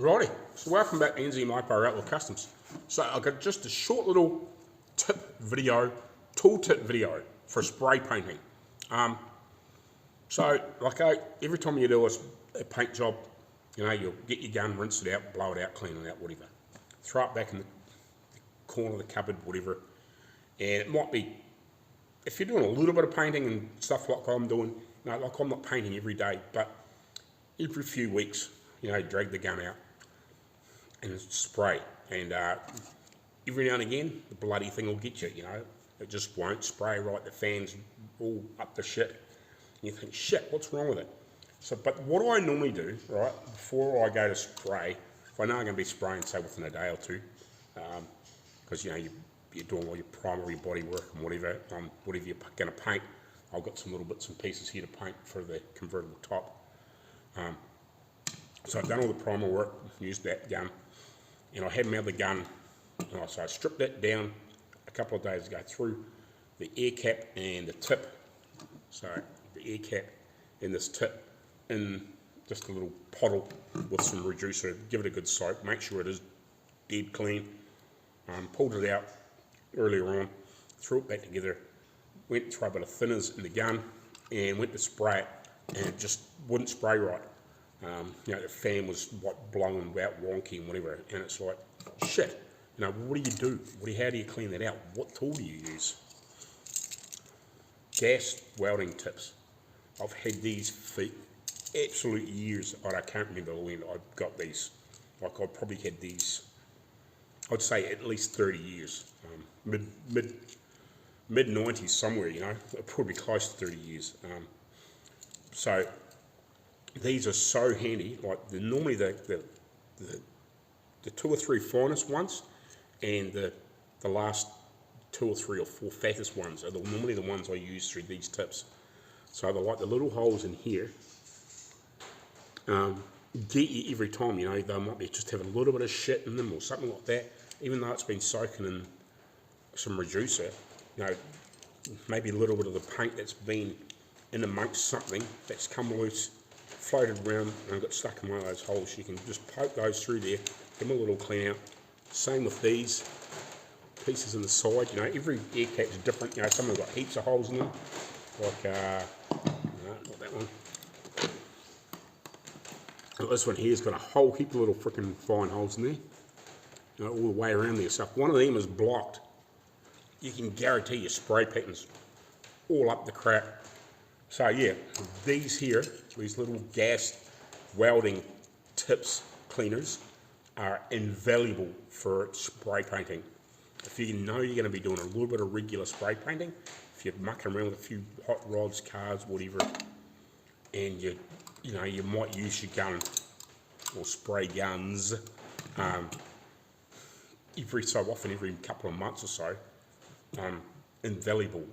Righty, so welcome back to NZ MyPower Outlaw Customs. So I've got just a short little tool tip video for spray painting. Every time you do a paint job, you'll get your gun, rinse it out, blow it out, clean it out, whatever. Throw it back in the corner of the cupboard, whatever. And it might be, if you're doing a little bit of painting and stuff like I'm doing, like I'm not painting every day, but every few weeks, drag the gun out and spray. And every now and again, the bloody thing will get you, It just won't spray right. The fan's all up the shit. And you think, shit, what's wrong with it? So, but what I normally do, right, before I go to spray, if I know I'm going to be spraying, say, within a day or two, because, you're doing all your primary body work and whatever you're going to paint, I've got some little bits and pieces here to paint for the convertible top. So I've done all the primer work, used that gun, and I had my other gun, so I stripped that down a couple of days ago through the air cap and the tip. So the air cap and this tip in just a little bottle with some reducer, give it a good soak, make sure it is dead clean. Pulled it out earlier on, threw it back together, went to throw a bit of thinners in the gun and went to spray it, and it just wouldn't spray right. The fan was blowing out wonky and whatever, and it's like, shit, what do you do? How do you clean that out? What tool do you use? Gas welding tips. I've had these for absolute years. I can't remember when I got these. Like, I've probably had these, I'd say at least 30 years. Mid 90s somewhere, probably close to 30 years. So these are so handy. Like, normally the 2 or 3 finest ones and the last 2 or 3 or 4 fattest ones are normally the ones I use through these tips. So they're like the little holes in here. Get you every time, they might be just have a little bit of shit in them or something like that, even though it's been soaking in some reducer, maybe a little bit of the paint that's been in amongst something that's come loose, floated around and got stuck in one of those holes. You can just poke those through there, give them a little clean out. Same with these pieces in the side, every air cap's different, some have got heaps of holes in them, like, not that one. This one here's got a whole heap of little freaking fine holes in there, all the way around there. So if one of them is blocked, you can guarantee your spray pattern's all up the crap. So yeah, these here, these little gas welding tips cleaners are invaluable for spray painting. If you know you're going to be doing a little bit of regular spray painting, if you're mucking around with a few hot rods, cars, whatever, and you might use your gun or spray guns every so often, every couple of months or so, invaluable,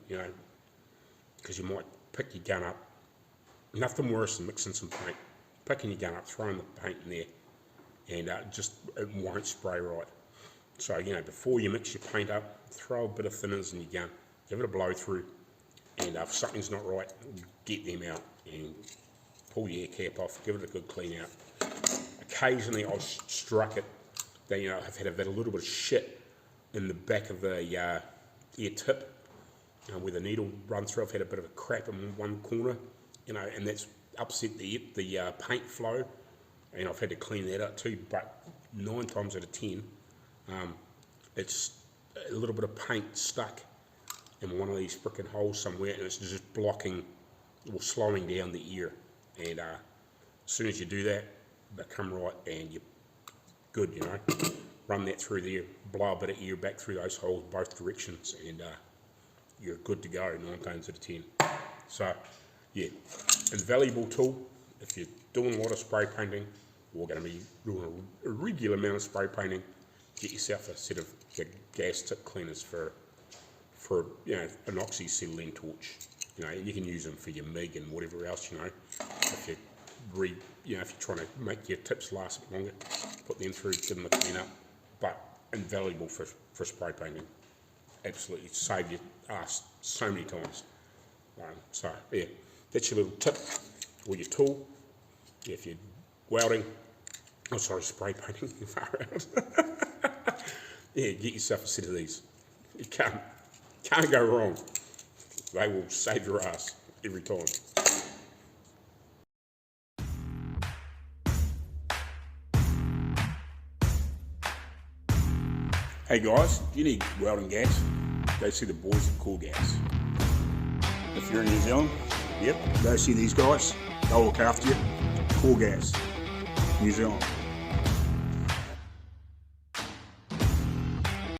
because you might pick your gun up. Nothing worse than mixing some paint, picking your gun up, throwing the paint in there, and it won't spray right. So, before you mix your paint up, throw a bit of thinners in your gun, give it a blow through, and if something's not right, get them out and pull your air cap off, give it a good clean out. Occasionally I've struck it, I've had a little bit of shit in the back of the ear tip, where the needle runs through. I've had a bit of a crap in one corner, and that's upset the paint flow, and I've had to clean that up too. But 9 times out of 10, it's a little bit of paint stuck in one of these frickin' holes somewhere, and it's just blocking or slowing down the ear. And as soon as you do that, they come right, and you're good. Run that through there, blow a bit of air back through those holes both directions, and you're good to go 9 times out of 10. So yeah, invaluable tool if you're doing a lot of spray painting or going to be doing a regular amount of spray painting. Get yourself a set of gas tip cleaners for an oxyacetylene torch. You can use them for your MIG and whatever else. If you're trying to make your tips last a bit longer, put them through, give them a clean up. But invaluable for spray painting. Absolutely save your ass so many times. So yeah, that's your little tip or your tool. If you're welding, Oh, sorry, spray painting. Far out. Yeah, get yourself a set of these. You can't go wrong. They will save your ass every time. Hey guys, if you need welding gas, go see the boys at Cool Gas. If you're in New Zealand, yep, go see these guys. They'll look after you. Cool Gas, New Zealand.